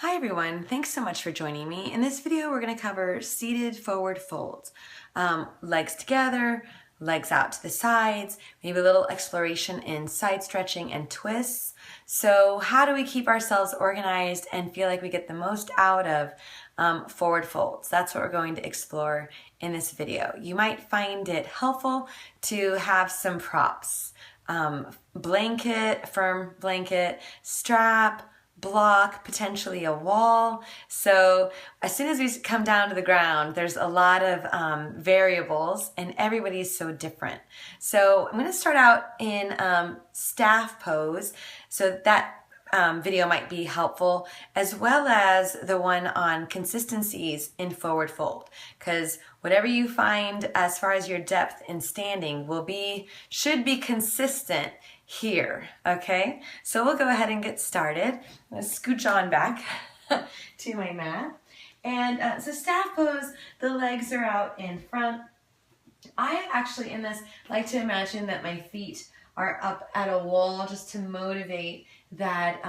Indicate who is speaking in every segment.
Speaker 1: Hi everyone, thanks so much for joining me. In this video we're going to cover seated forward folds. Legs together, legs out to the sides, maybe a little exploration in side stretching and twists. So how do we keep ourselves organized and feel like we get the most out of forward folds? That's what we're going to explore in this video. You might find it helpful to have some props. Blanket, firm blanket, strap, block, potentially a wall. So as soon as we come down to the ground, there's a lot of variables and everybody's so different. So I'm going to start out in staff pose. So that video might be helpful, as well as the one on consistencies in forward fold, because whatever you find as far as your depth in standing should be consistent here. Okay, so we'll go ahead and get started. I'm going to scooch on back to my mat, and so staff pose, the legs are out in front. I actually in this like to imagine that my feet are up at a wall just to motivate that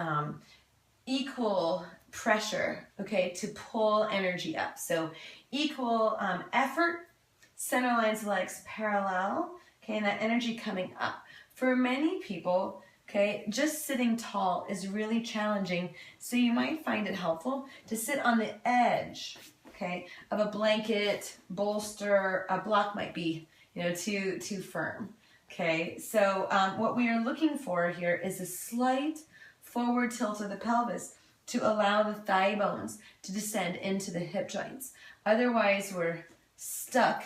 Speaker 1: equal pressure, okay, to pull energy up. So equal effort, center lines of legs parallel, okay, and that energy coming up. For many people, okay, just sitting tall is really challenging, so you might find it helpful to sit on the edge, okay, of a blanket, bolster. A block might be, too firm. Okay, so what we are looking for here is a slight forward tilt of the pelvis to allow the thigh bones to descend into the hip joints. Otherwise, we're stuck,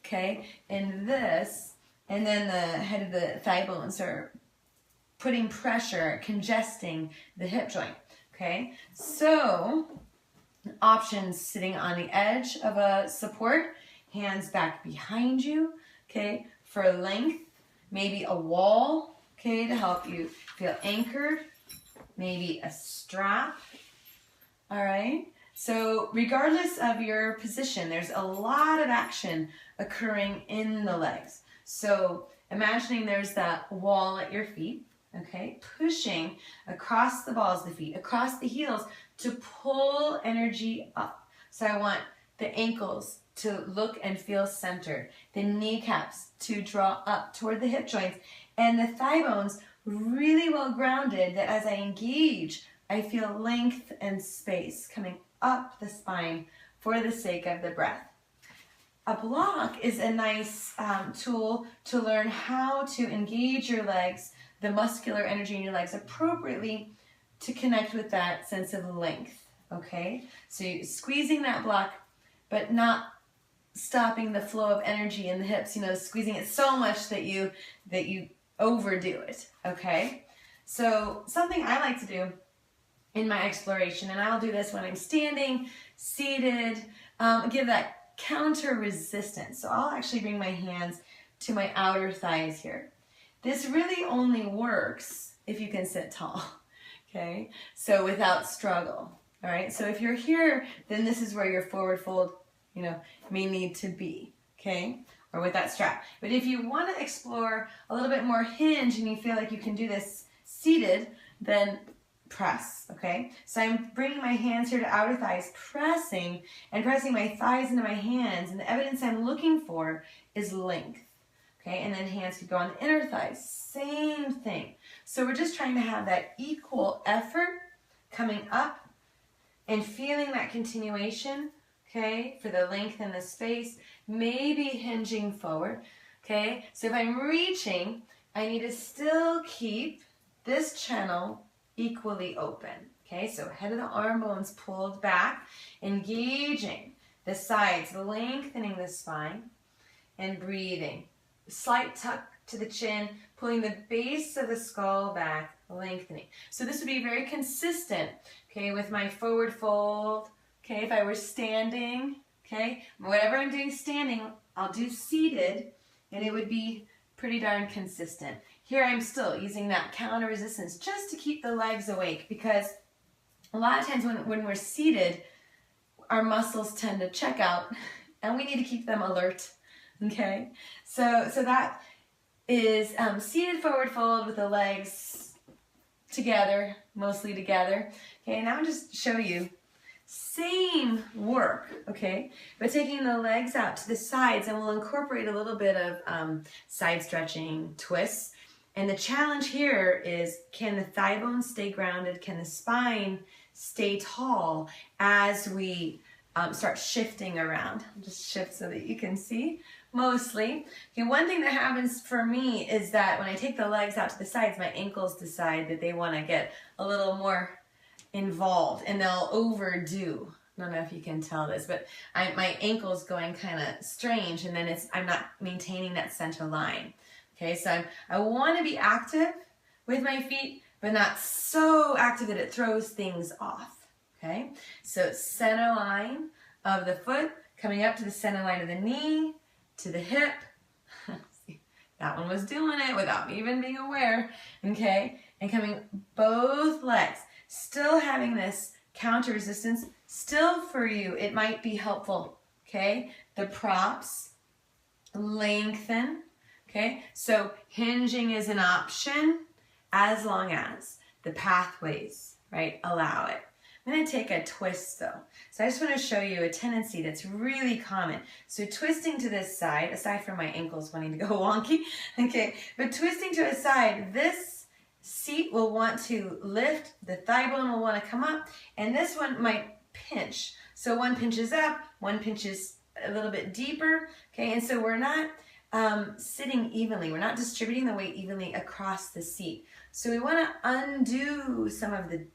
Speaker 1: okay, in this, and then the head of the thigh bones are putting pressure, congesting the hip joint, okay? So, options: sitting on the edge of a support, hands back behind you, okay, for length. Maybe a wall, okay, to help you feel anchored. Maybe a strap, all right? So regardless of your position, there's a lot of action occurring in the legs. So imagining there's that wall at your feet, okay, pushing across the balls of the feet, across the heels to pull energy up. So I want the ankles to look and feel centered, the kneecaps to draw up toward the hip joints, and the thigh bones really well grounded, that as I engage, I feel length and space coming up the spine for the sake of the breath. A block is a nice tool to learn how to engage your legs, the muscular energy in your legs appropriately to connect with that sense of length, okay? So you're squeezing that block, but not stopping the flow of energy in the hips, squeezing it so much that you overdo it, okay? So something I like to do in my exploration, and I'll do this when I'm standing, seated, give that counter resistance. So I'll actually bring my hands to my outer thighs here. This really only works if you can sit tall, okay? So without struggle, all right? So if you're here, then this is where your forward fold may need to be, okay? Or with that strap. But if you want to explore a little bit more hinge and you feel like you can do this seated, then press, okay? So I'm bringing my hands here to outer thighs, pressing my thighs into my hands, and the evidence I'm looking for is length, okay? And then hands could go on the inner thighs, same thing. So we're just trying to have that equal effort coming up and feeling that continuation, okay, for the length and the space, maybe hinging forward, okay? So if I'm reaching, I need to still keep this channel equally open, okay? So head of the arm bones pulled back, engaging the sides, lengthening the spine, and breathing. Slight tuck to the chin, pulling the base of the skull back, lengthening. So this would be very consistent, okay, with my forward fold. Okay, if I were standing, okay, whatever I'm doing standing, I'll do seated, and it would be pretty darn consistent. Here I'm still using that counter resistance just to keep the legs awake, because a lot of times when we're seated, our muscles tend to check out, and we need to keep them alert, okay? So that is seated forward fold with the legs together, mostly together. Okay, now I'll just show you Same work, okay? But taking the legs out to the sides, and we'll incorporate a little bit of side stretching, twists. And the challenge here is, can the thigh bones stay grounded? Can the spine stay tall as we start shifting around? I'll just shift so that you can see mostly. Okay, one thing that happens for me is that when I take the legs out to the sides, my ankles decide that they want to get a little more involved and they'll overdo. I don't know if you can tell this, but my ankle's going kind of strange, and then I'm not maintaining that center line. Okay, so I want to be active with my feet, but not so active that it throws things off. Okay, so center line of the foot, coming up to the center line of the knee, to the hip. See, that one was doing it without me even being aware. Okay, and coming both legs, still having this counter resistance. Still for you, it might be helpful. Okay, the props lengthen. Okay, so hinging is an option as long as the pathways, right, allow it. I'm going to take a twist though. So I just want to show you a tendency that's really common. So twisting to this side, aside from my ankles wanting to go wonky, okay, but twisting to a side, this seat will want to lift, the thigh bone will want to come up, and this one might pinch. So one pinches up, one pinches a little bit deeper, okay, and so we're not sitting evenly. We're not distributing the weight evenly across the seat. So we want to undo some of the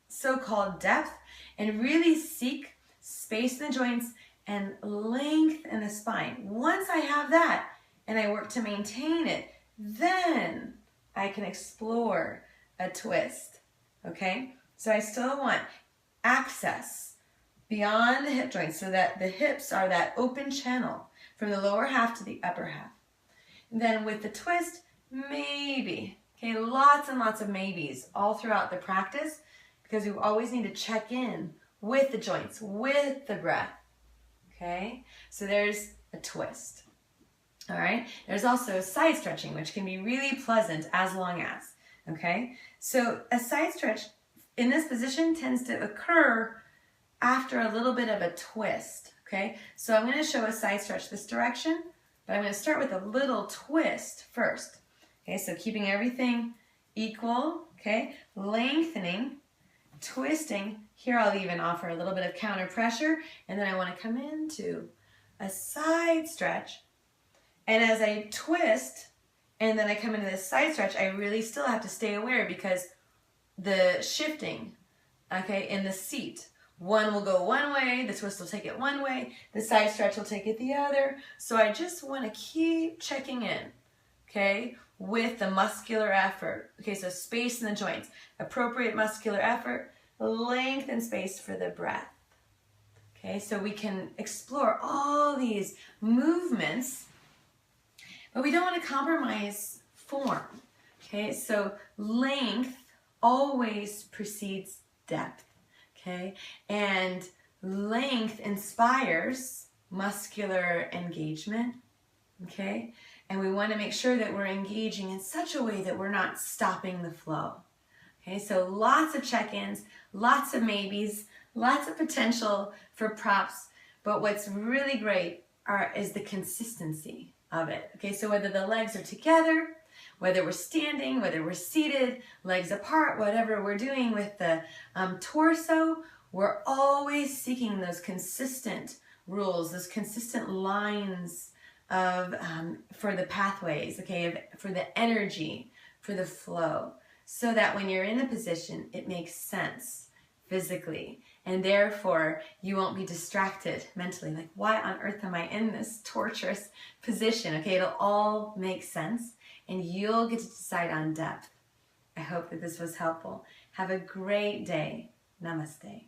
Speaker 1: so-called depth and really seek space in the joints and length in the spine. Once I have that and I work to maintain it, then I can explore a twist. Okay? So I still want access beyond the hip joints so that the hips are that open channel from the lower half to the upper half. And then with the twist, maybe. Okay, lots and lots of maybes all throughout the practice, because we always need to check in with the joints, with the breath. Okay, so there's a twist. All right, there's also side stretching, which can be really pleasant as long as. Okay, so a side stretch in this position tends to occur after a little bit of a twist. Okay, so I'm going to show a side stretch this direction, but I'm going to start with a little twist first. Okay, so keeping everything equal, okay, lengthening, twisting. Here I'll even offer a little bit of counter pressure, and then I want to come into a side stretch. And as I twist, and then I come into this side stretch, I really still have to stay aware because the shifting, okay, in the seat, one will go one way, the twist will take it one way, the side stretch will take it the other. So I just want to keep checking in, okay, with the muscular effort. Okay, so space in the joints, appropriate muscular effort, length and space for the breath. Okay, so we can explore all these movements, but we don't want to compromise form. Okay, so length always precedes depth. Okay, and length inspires muscular engagement. Okay, and we want to make sure that we're engaging in such a way that we're not stopping the flow. Okay, so lots of check-ins, lots of maybes, lots of potential for props, but what's really great is the consistency of it. Okay, so whether the legs are together, whether we're standing, whether we're seated, legs apart, whatever we're doing with the torso, we're always seeking those consistent rules, those consistent lines of for the pathways, okay, for the energy, for the flow, so that when you're in a position, it makes sense physically, and therefore you won't be distracted mentally, like, why on earth am I in this torturous position? Okay, it'll all make sense, and you'll get to decide on depth. I hope that this was helpful. Have a great day. Namaste.